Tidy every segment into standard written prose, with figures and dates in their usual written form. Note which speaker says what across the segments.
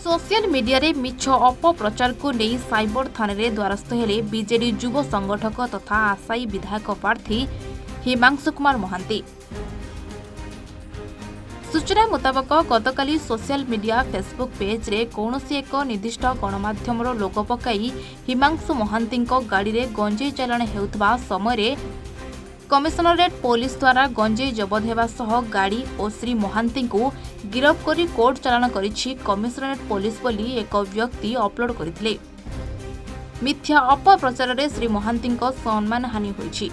Speaker 1: Social media रे मिछ अपप्रचार को नहीं साइबर थाने रे द्वारस्थ हेले बीजेडी युव संगठक तथा आशायी विधायक प्रार्थी हिमांशु कुमार महांती। सूचना मुताबक गतकाली सोशल मीडिया फेसबुक पेज रे कौनसी एक निर्दिष्ट गणमाध्यम लोगो पकाई हिमांशु महांती गाड़ी रे गंजेई चालाण हेउथबा समय कमिशनरेट पुलिस द्वारा गंजेई जबत हेबा सह गाड़ी और श्री महांती को गिरफ करी कोर्ट चालाण करिछि कमिशनरेट पुलिस बोली एक व्यक्ति अपलोड करथिले। मिथ्या अपप्रचार रे श्री महांती सम्मान हानि होइछि,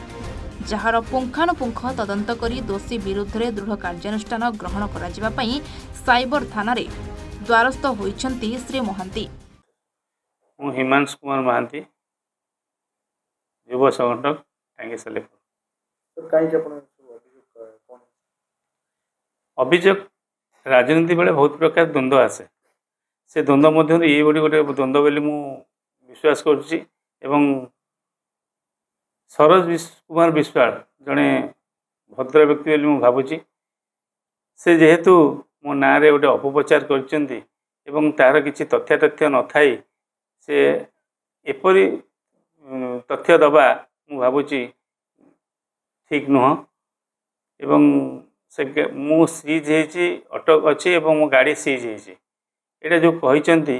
Speaker 1: जहार पुंखानुपुंख तदंत करी दोषी विरुद्ध रे दृढ़ कार्यानुष्ठान ग्रहण करा जिबा पई साइबर थाना रे द्वारस्थ होइछंती श्री महांती।
Speaker 2: मु हिमांशु कुमार महांती, युव संगठक टांगी सालेपुर। अभियोग राजनीति बेले बहुत प्रकार द्वंद्व आसे, से द्वंद्व मध्य ये गोटे द्वंद्व बोली मु विश्वास करुच्ची। सरोज कुमार विश्वाल जड़े भद्र व्यक्ति बोली मु भावुची। से जेहेतु मो ना रे गोटे अपप्रचार करचंती एवं तार किसी तथ्य न थाई से एपरी तथ्य दबा मु भावुची ठीक नुह। एवं से मु सीज होती अटक अच्छी एवं मो गाड़ी सीज होती यहाँ जो कहते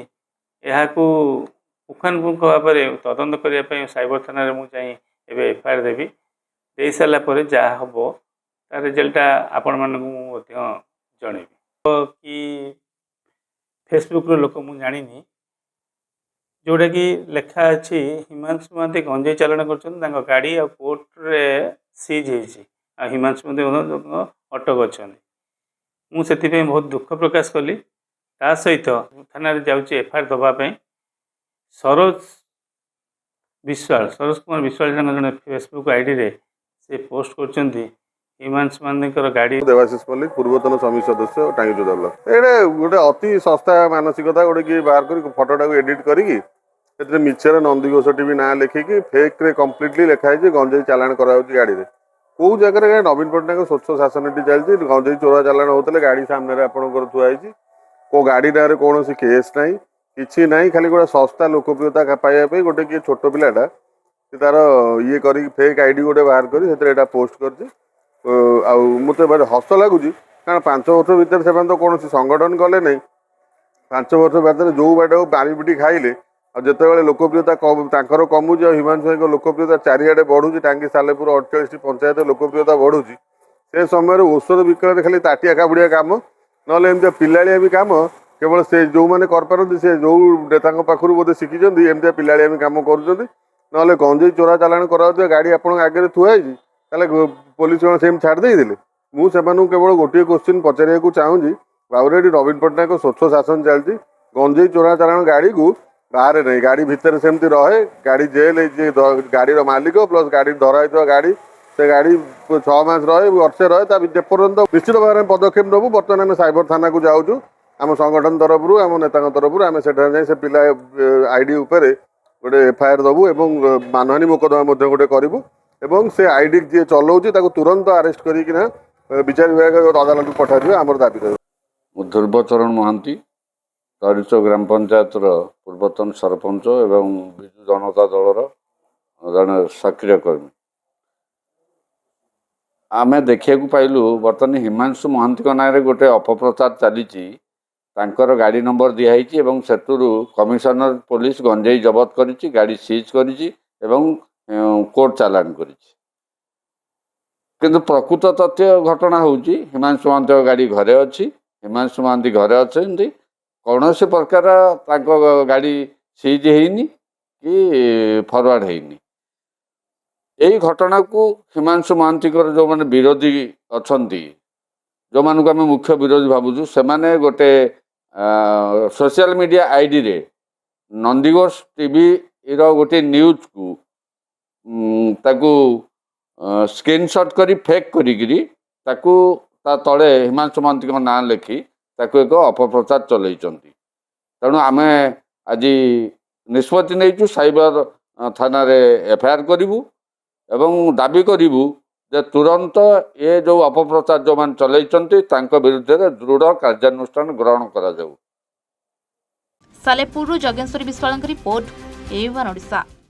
Speaker 2: यहाँ पुखानुपुंख भाव में तदंत करने साइबर थाना मुझे एवं एफआईआर देवी दे सारापर जहाँ हम तार रिजल्ट आपण मानू जनइबी कि फेसबुक लोक मुझे जानी जोटा कि लेखा अच्छी हिमांशु महांती गंजेई चालाण कर गाड़ी आ कोर्टे सीज हो हिमांशु महांती अटक अच्छा मुझे बहुत दुख प्रकाश कली। ता सहित थाना जाऊँगी एफआईआर दवापाई सरोज कुमार विश्वाल जन फेसबुक आईडी रे से पोस्ट कर हिमांशु महांती गाड़ी
Speaker 3: देवाशीष मल्लिक पूर्वतन समिति सदस्य टांगी जोदा ये गोटे अति सस्ता मानसिकता गोटे किए बाहर कर फटोटा को एडिट करके मिछरे नंदीघोष भी ना लिखिकी फेक रे कम्प्लीटली लिखाई गंजेई चालाण कराऊँ गाड़ी में कौ जगह नवीन पट्टनायक स्वच्छ शासन चलती गंजेई चोरा चालाण होते गाड़ी सामने आपंकर थुआई को गाड़ी ना कौन केस ना कि ना खाली गोटे सस्ता लोकप्रियता पाइबा गोटे किए छोट पिलाटा तार ये कर फेक आईडी गोटे बाहर कर पोस्ट कर मत हस लगुच कारण 5 वर्ष भितर से तो कौन संगठन कले नहीं 5 वर्ष भितर जो बाटे बारी पिटी खाइले जिते लोकप्रियता कमुच हिमांशु लोकप्रियता चारिआडे बढ़ुची टांगी सालेपुर 48 पंचायत लोकप्रियता बढ़ुची से समय औषध विक्रय खाली ताटिया काबुड़िया काम ना पिलाड़िया भी काम केवल से जो मैंने करपारती से जो नेता पाखु बोधे शिखी एमती पिलाड़िया भी कम कर गंजेई चोरा चालाण करा गाड़ी आप आगे थुआई पुलिस से छाड़ देते मुझे केवल गोटे क्वेश्चन पचार चाहूँगी बाबूरे नवीन पट्टनायक स्वच्छ शासन चलती गंजेई चोरा चालाण गाड़ी को बाहर नहीं गाड़ी भितर सेमती रहे गाड़ी जेल गाड़ी मालिक प्लस गाड़ी धरा गाड़ी से गाड़ी 6 मास रहे वर्षे रहे जेपर्यंत निश्चित भाव में पदक्षेप नबू। बर्तमान आम साइबर थाना को जाऊँ आम संगठन तरफ आम नेता तरफ आम से पिला आईडी उपर गोटे एफआईआर दबू एवं मानहानि मोकदमा गोटे करूँ एवं से आईडी जी चलाऊँ तुरंत आरेस्ट करना विचार विभाग अदालत को पठाई आम दाबी रही।
Speaker 4: ध्रुवचरण महांती तरिच ग्राम पंचायत पूर्वतन सरपंच एवं विजु जनता दलर जड़े सक्रिय कर्मी आमे देखा पाइलु बर्तमान हिमांशु महांती ना गोटे अपप्रचार चली गाड़ी नंबर दिखाई एवं सेतुरु कमिशनर पुलिस गंजेई जबत करी गाड़ी सीज करी कोर्ट चालान करी किंतु प्रकृत तथ्य घटना होउची हिमांशु महांती गाड़ी घरे अच्छी हिमांशु महांती घरे अच्छा कौन से प्रकार गाड़ी सीज होनी कि फरवर्ड होनी यही घटना को हिमांशु महांती जो मैंने विरोधी अच्छा जो मानक आम मुख्य विरोधी भावुँ से मैंने गोटे सोशल मीडिया आईडी रे नंदीघोष टीवी रो गोटे न्यूज को ताकू स्क्रीनशॉट करी फेक करी तले हिमांशु महांती ना लिखी ताकू एक अपप्रचार चलती तेणु आम आज निष्पत्ति नहीं साइबर थाना रे एफआईआर करूँ एवं दाबी करूँ जे तुरंत ये जो अपप्रचार जो मान चलती विरुद्ध दृढ़ कार्यानुष्ठान ग्रहण करा जाऊ।
Speaker 1: ସାଲେପୁରରୁ ଯଜ୍ଞେଶ୍ୱରୀ ବିଶ୍ୱାଳଙ୍କ ରିପୋର୍ଟ A1 ଓଡ଼ିଶା।